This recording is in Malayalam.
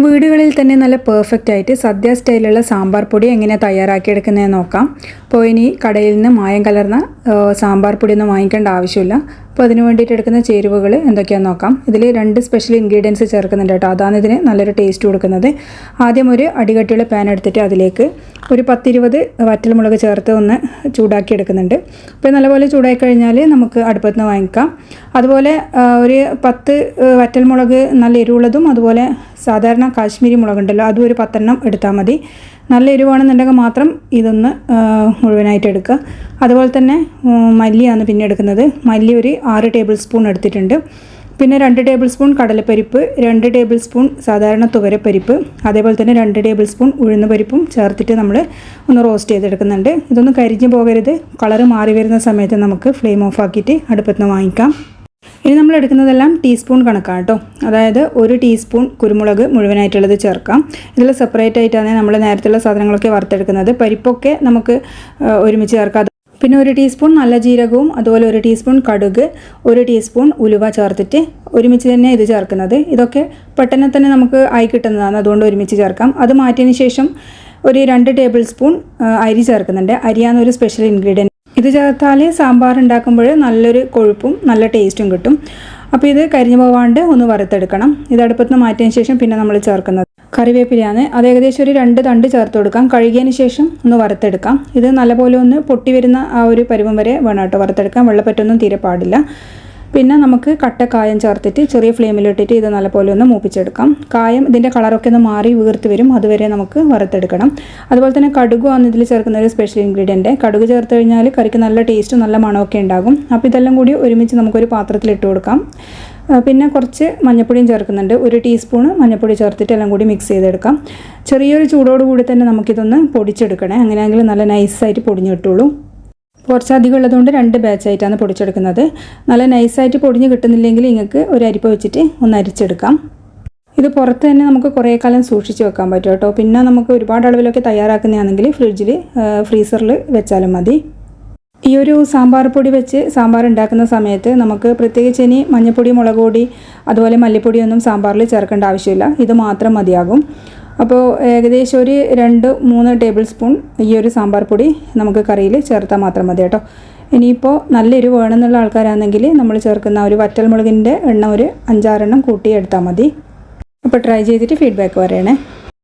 വീടുകളിൽ തന്നെ നല്ല പെർഫെക്റ്റ് ആയിട്ട് സദ്യ സ്റ്റൈലുള്ള സാമ്പാർ പൊടി എങ്ങനെ തയ്യാറാക്കിയെടുക്കുന്നതെന്ന് നോക്കാം. അപ്പോൾ ഇനി കടയിൽ നിന്ന് മായം കലർന്ന സാമ്പാർ പൊടിയൊന്നും വാങ്ങിക്കേണ്ട ആവശ്യമില്ല. അപ്പോൾ അതിന് വേണ്ടിയിട്ട് എടുക്കുന്ന ചേരുവകൾ എന്തൊക്കെയാണെന്ന് നോക്കാം. ഇതിൽ 2 സ്പെഷ്യൽ ഇൻഗ്രീഡിയൻസ് ചേർക്കുന്നുണ്ട് കേട്ടോ. അതാണ് ഇതിന് നല്ലൊരു ടേസ്റ്റ് കൊടുക്കുന്നത്. ആദ്യം ഒരു അടികട്ടിയുള്ള പാൻ എടുത്തിട്ട് അതിലേക്ക് ഒരു 10-20 വറ്റൽമുളക് ചേർത്ത് ഒന്ന് ചൂടാക്കി എടുക്കുന്നുണ്ട്. അപ്പോൾ നല്ലപോലെ ചൂടായി കഴിഞ്ഞാൽ നമുക്ക് അടുപ്പത്ത് നിന്ന് വാങ്ങിക്കാം. അതുപോലെ ഒരു 10 വറ്റൽമുളക് നല്ല എരിവുള്ളതും അതുപോലെ സാധാരണ കാശ്മീരി മുളകുണ്ടല്ലോ അതും ഒരു 10 എണ്ണം എടുത്താൽ മതി. നല്ല എരിവാണെന്നുണ്ടെങ്കിൽ മാത്രം ഇതൊന്ന് മുഴുവനായിട്ട് എടുക്കുക. അതുപോലെ തന്നെ മല്ലിയാണ് പിന്നെ എടുക്കുന്നത്. മല്ലി ഒരു 6 ടേബിൾ സ്പൂൺ എടുത്തിട്ടുണ്ട്. പിന്നെ 2 ടേബിൾ സ്പൂൺ കടലപ്പരിപ്പ്, 2 ടേബിൾ സ്പൂൺ സാധാരണ തുവരപ്പരിപ്പ്, അതേപോലെ തന്നെ 2 ടേബിൾ സ്പൂൺ ഉഴുന്ന് പരിപ്പും ചേർത്തിട്ട് നമ്മൾ ഒന്ന് റോസ്റ്റ് ചെയ്തെടുക്കുന്നുണ്ട്. ഇതൊന്നും കരിഞ്ഞു പോകരുത്. കളറ് മാറി വരുന്ന സമയത്ത് നമുക്ക് ഫ്ലെയിം ഓഫ് ആക്കിയിട്ട് അടുപ്പത്ത് നിന്ന് വാങ്ങിക്കാം. ഇനി നമ്മൾ എടുക്കുന്നതെല്ലാം ടീസ്പൂൺ കണക്കാണ് കേട്ടോ. അതായത് 1 ടീസ്പൂൺ കുരുമുളക് മുഴുവനായിട്ടുള്ളത് ചേർക്കാം. ഇതിൽ സെപ്പറേറ്റ് ആയിട്ടാണ് നമ്മൾ നേരത്തെയുള്ള സാധനങ്ങളൊക്കെ വറുത്തെടുക്കുന്നത്. പരിപ്പൊക്കെ നമുക്ക് ഒരുമിച്ച് ചേർക്കാം. പിന്നെ 1 ടീസ്പൂൺ നല്ല ജീരകവും അതുപോലെ 1 ടീസ്പൂൺ കടുക്, 1 ടീസ്പൂൺ ഉലുവ ചേർത്തിട്ട് ഒരുമിച്ച് തന്നെ ഇത് ചേർക്കുന്നത്. ഇതൊക്കെ പെട്ടെന്ന് തന്നെ നമുക്ക് ആയി കിട്ടുന്നതാണ്, അതുകൊണ്ട് ഒരുമിച്ച് ചേർക്കാം. അത് മാറ്റിയതിന് ശേഷം ഒരു 2 ടേബിൾ സ്പൂൺ അരി ചേർക്കുന്നുണ്ട്. അരിയാണ് ഒരു സ്പെഷ്യൽ ഇൻഗ്രീഡിയൻറ്റ്. ഇത് ചേർത്താൽ സാമ്പാർ ഉണ്ടാക്കുമ്പോൾ നല്ലൊരു കൊഴുപ്പും നല്ല ടേസ്റ്റും കിട്ടും. അപ്പോൾ ഇത് കരിഞ്ഞു പോവാണ്ട് ഒന്ന് വറുത്തെടുക്കണം. ഇത് അടുപ്പത്ത് നിന്ന് മാറ്റിയതിന് ശേഷം പിന്നെ നമ്മൾ ചേർക്കുന്നത് കറിവേപ്പിലയാണ്. അത് ഏകദേശം ഒരു 2 തണ്ട് ചേർത്ത് കൊടുക്കാം. കഴുകിയതിന് ശേഷം ഒന്ന് വറുത്തെടുക്കാം. ഇത് നല്ലപോലെ ഒന്ന് പൊട്ടി വരുന്ന ആ ഒരു പരുവം വരെ വേണം കേട്ടോ വറുത്തെടുക്കാം. വെള്ളപ്പറ്റൊന്നും തീരെ പാടില്ല. പിന്നെ നമുക്ക് കട്ട കായം ചേർത്തിട്ട് ചെറിയ ഫ്ലെയിമിലിട്ടിട്ട് ഇത് നല്ലപോലെ ഒന്ന് മൂപ്പിച്ചെടുക്കാം. കായം ഇതിൻ്റെ കളറൊക്കെ ഒന്ന് മാറി വീർത്ത് വരും, അതുവരെ നമുക്ക് വറുത്തെടുക്കണം. അതുപോലെ തന്നെ കടുകുമാണ് ഇതിൽ ചേർക്കുന്ന ഒരു സ്പെഷ്യൽ ഇൻഗ്രീഡിയൻറ്റ്. കടുക് ചേർത്ത് കഴിഞ്ഞാൽ കറിക്ക് നല്ല ടേസ്റ്റും നല്ല മണമൊക്കെ ഉണ്ടാകും. അപ്പോൾ ഇതെല്ലാം കൂടി ഒരുമിച്ച് നമുക്കൊരു പാത്രത്തിൽ ഇട്ട് കൊടുക്കാം. പിന്നെ കുറച്ച് മഞ്ഞൾപ്പൊടിയും ചേർക്കുന്നുണ്ട്. 1 ടീസ്പൂണ് മഞ്ഞൾപ്പൊടി ചേർത്തിട്ട് എല്ലാം കൂടി മിക്സ് ചെയ്തെടുക്കാം. ചെറിയൊരു ചൂടോടുകൂടി തന്നെ നമുക്കിതൊന്ന് പൊടിച്ചെടുക്കണേ. അങ്ങനെയെങ്കിൽ നല്ല നൈസായിട്ട് പൊടിഞ്ഞ് കിട്ടുള്ളൂ. കുറച്ചധികം ഉള്ളതുകൊണ്ട് 2 ബാച്ചായിട്ടാണ് പൊടിച്ചെടുക്കുന്നത്. നല്ല നൈസായിട്ട് പൊടിഞ്ഞ് കിട്ടുന്നില്ലെങ്കിൽ നിങ്ങൾക്ക് ഒരു അരിപ്പ വെച്ചിട്ട് ഒന്ന് അരിച്ചെടുക്കാം. ഇത് പുറത്ത് തന്നെ നമുക്ക് കുറേ കാലം സൂക്ഷിച്ച് വെക്കാൻ പറ്റും കേട്ടോ. പിന്നെ നമുക്ക് ഒരുപാട് അളവിലൊക്കെ തയ്യാറാക്കുന്നതാണെങ്കിൽ ഫ്രിഡ്ജിൽ ഫ്രീസറിൽ വെച്ചാലും മതി. ഈ ഒരു സാമ്പാർ പൊടി വെച്ച് സാമ്പാർ ഉണ്ടാക്കുന്ന സമയത്ത് നമുക്ക് പ്രത്യേകിച്ച് ഇനി മഞ്ഞൾപ്പൊടി, മുളക് പൊടി അതുപോലെ മല്ലിപ്പൊടിയൊന്നും സാമ്പാറിൽ ചേർക്കേണ്ട ആവശ്യമില്ല. ഇത് മാത്രം മതിയാകും. അപ്പോൾ ഏകദേശം ഒരു 2-3 ടേബിൾ സ്പൂൺ ഈ ഒരു സാമ്പാർ പൊടി നമുക്ക് കറിയിൽ ചേർത്താൽ മാത്രം മതി കേട്ടോ. ഇനിയിപ്പോൾ നല്ല എരിവ് വേണമെന്നുള്ള ആൾക്കാരാണെങ്കിൽ നമ്മൾ ചേർക്കുന്ന ഒരു വറ്റൽമുളകിൻ്റെ എണ്ണം ഒരു 5-6 എണ്ണം കൂട്ടി എടുത്താൽ മതി. അപ്പോൾ ട്രൈ ചെയ്തിട്ട് ഫീഡ്ബാക്ക് പറയണേ.